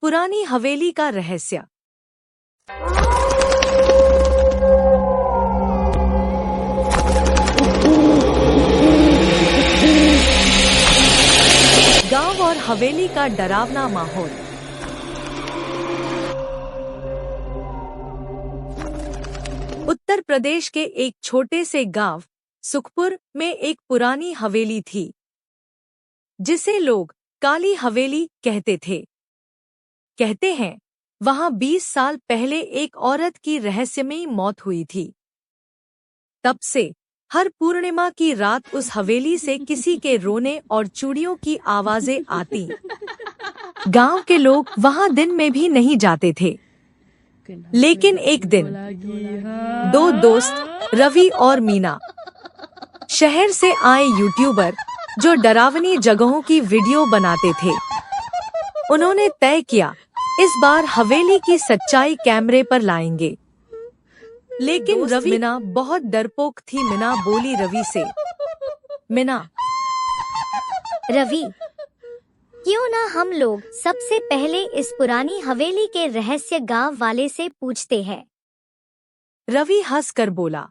पुरानी हवेली का रहस्य। गांव और हवेली का डरावना माहौल। उत्तर प्रदेश के एक छोटे से गांव सुखपुर में एक पुरानी हवेली थी, जिसे लोग काली हवेली कहते थे। कहते हैं वहां 20 साल पहले एक औरत की रहस्यमयी मौत हुई थी। तब से हर पूर्णिमा की रात उस हवेली से किसी के रोने और चूड़ियों की आवाजें आती। गांव के लोग वहां दिन में भी नहीं जाते थे। लेकिन एक दिन दो दोस्त रवि और मीना, शहर से आए यूट्यूबर जो डरावनी जगहों की वीडियो बनाते थे, उन्होंने तय किया इस बार हवेली की सच्चाई कैमरे पर लाएंगे। लेकिन मीना बहुत डरपोक थी। मीना बोली रवि से, मीना, रवि, क्यों ना हम लोग सबसे पहले इस पुरानी हवेली के रहस्य गांव वाले से पूछते हैं। रवि हंस कर बोला,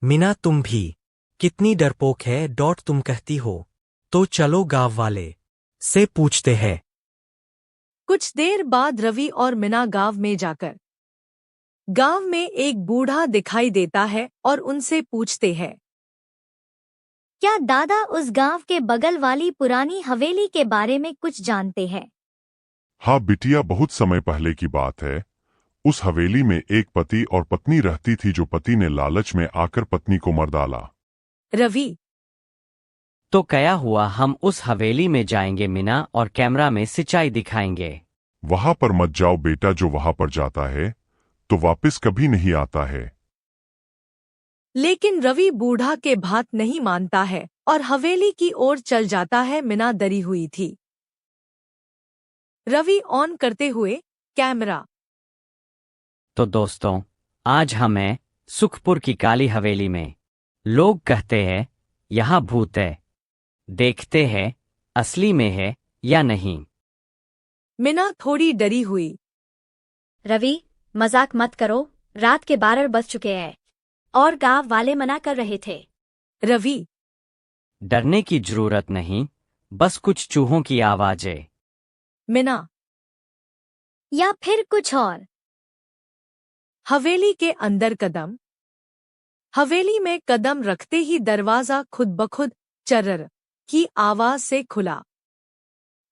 मीना तुम भी कितनी डरपोक है। तुम कहती हो तो चलो गांव वाले से पूछते हैं। कुछ देर बाद रवि और मीना गांव में जाकर गांव में एक बूढ़ा दिखाई देता है और उनसे पूछते हैं, क्या दादा उस गांव के बगल वाली पुरानी हवेली के बारे में कुछ जानते हैं? हाँ बिटिया, बहुत समय पहले की बात है। उस हवेली में एक पति और पत्नी रहती थी, जो पति ने लालच में आकर पत्नी को मार डाला। रवि, तो क्या हुआ? हम उस हवेली में जाएंगे मीना, और कैमरा में सच्चाई दिखाएंगे। वहां पर मत जाओ बेटा, जो वहां पर जाता है तो वापस कभी नहीं आता है। लेकिन रवि बूढ़ा के बात नहीं मानता है और हवेली की ओर चल जाता है। मीना डरी हुई थी। रवि ऑन करते हुए कैमरा। तो दोस्तों, आज हमें सुखपुर की काली हवेली में लोग कहते हैं यहाँ भूत है। देखते हैं असली में है या नहीं। मीना थोड़ी डरी हुई। रवि, मजाक मत करो, रात के 12 बज चुके हैं और गांव वाले मना कर रहे थे। रवि, डरने की जरूरत नहीं, बस कुछ चूहों की आवाजें। मीना, या फिर कुछ और? हवेली के अंदर कदम। हवेली में कदम रखते ही दरवाजा खुद ब खुद चर्र की आवाज से खुला।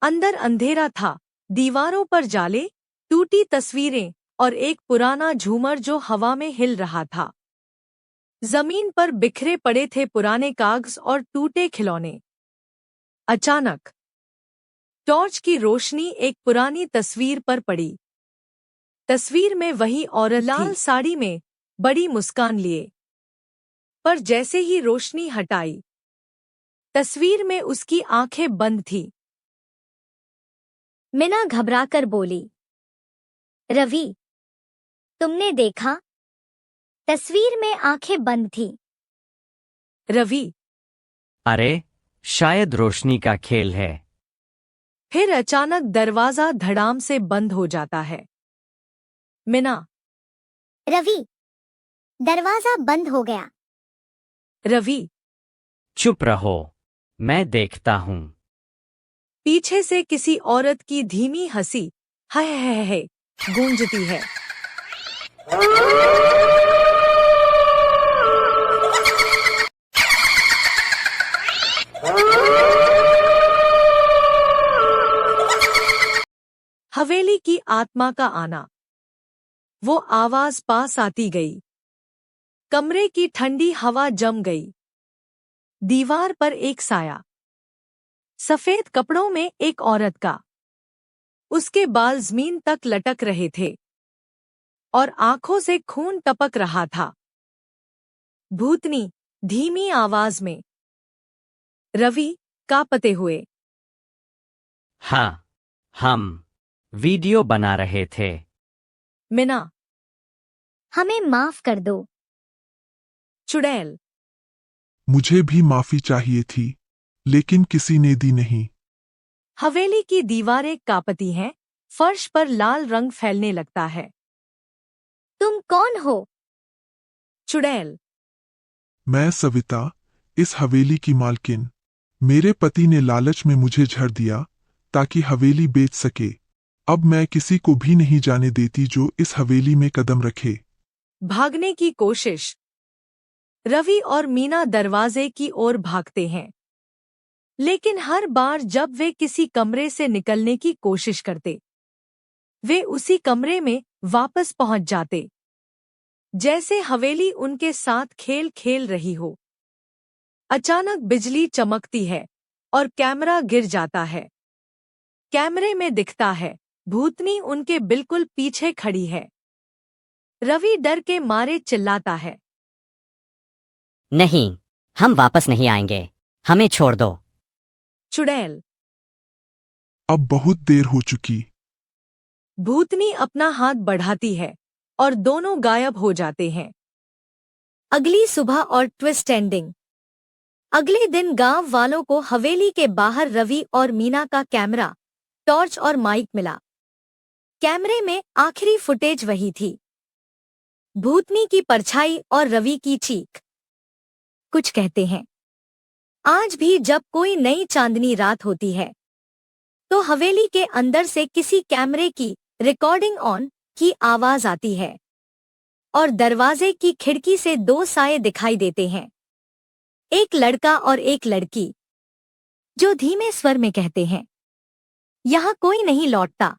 अंदर अंधेरा था, दीवारों पर जाले, टूटी तस्वीरें और एक पुराना झूमर जो हवा में हिल रहा था। जमीन पर बिखरे पड़े थे पुराने कागज और टूटे खिलौने। अचानक टॉर्च की रोशनी एक पुरानी तस्वीर पर पड़ी। तस्वीर में वही औरत लाल साड़ी में, बड़ी मुस्कान लिए। पर जैसे ही रोशनी हटाई, तस्वीर में उसकी आंखें बंद थीं। मीना घबराकर बोली, रवि, तुमने देखा? तस्वीर में आंखें बंद थीं। रवि, अरे, शायद रोशनी का खेल है। फिर अचानक दरवाजा धड़ाम से बंद हो जाता है। मीना, रवि, दरवाजा बंद हो गया। रवि, चुप रहो, मैं देखता हूँ। पीछे से किसी औरत की धीमी हंसी है गूंजती है। हवेली की आत्मा का आना। वो आवाज पास आती गई। कमरे की ठंडी हवा जम गई। दीवार पर एक साया, सफेद कपड़ों में एक औरत का। उसके बाल जमीन तक लटक रहे थे और आंखों से खून टपक रहा था। भूतनी धीमी आवाज में, रवि कांपते हुए, हाँ, हम वीडियो बना रहे थे। मीना, हमें माफ कर दो। चुड़ैल, मुझे भी माफी चाहिए थी, लेकिन किसी ने दी नहीं। हवेली की दीवारें कांपती हैं, फर्श पर लाल रंग फैलने लगता है। तुम कौन हो? चुड़ैल। मैं सविता, इस हवेली की मालकिन। मेरे पति ने लालच में मुझे झड़ दिया ताकि हवेली बेच सके। अब मैं किसी को भी नहीं जाने देती जो इस हवेली में कदम रखे। भागने की कोशिश। रवि और मीना दरवाजे की ओर भागते हैं, लेकिन हर बार जब वे किसी कमरे से निकलने की कोशिश करते, वे उसी कमरे में वापस पहुंच जाते, जैसे हवेली उनके साथ खेल खेल रही हो। अचानक बिजली चमकती है और कैमरा गिर जाता है। कैमरे में दिखता है भूतनी उनके बिल्कुल पीछे खड़ी है। रवि डर के मारे चिल्लाता है। नहीं, हम वापस नहीं आएंगे, हमें छोड़ दो। चुड़ैल। अब बहुत देर हो चुकी। भूतनी अपना हाथ बढ़ाती है और दोनों गायब हो जाते हैं। अगली सुबह और ट्विस्ट एंडिंग। अगले दिन गांव वालों को हवेली के बाहर रवि और मीना का कैमरा, टॉर्च और माइक मिला। कैमरे में आखिरी फुटेज वही थी, भूतनी की परछाई और रवि की चीख। कुछ कहते हैं, आज भी जब कोई नई चांदनी रात होती है तो हवेली के अंदर से किसी कैमरे की रिकॉर्डिंग ऑन की आवाज आती है और दरवाजे की खिड़की से दो साए दिखाई देते हैं, एक लड़का और एक लड़की, जो धीमे स्वर में कहते हैं, यहाँ कोई नहीं लौटता।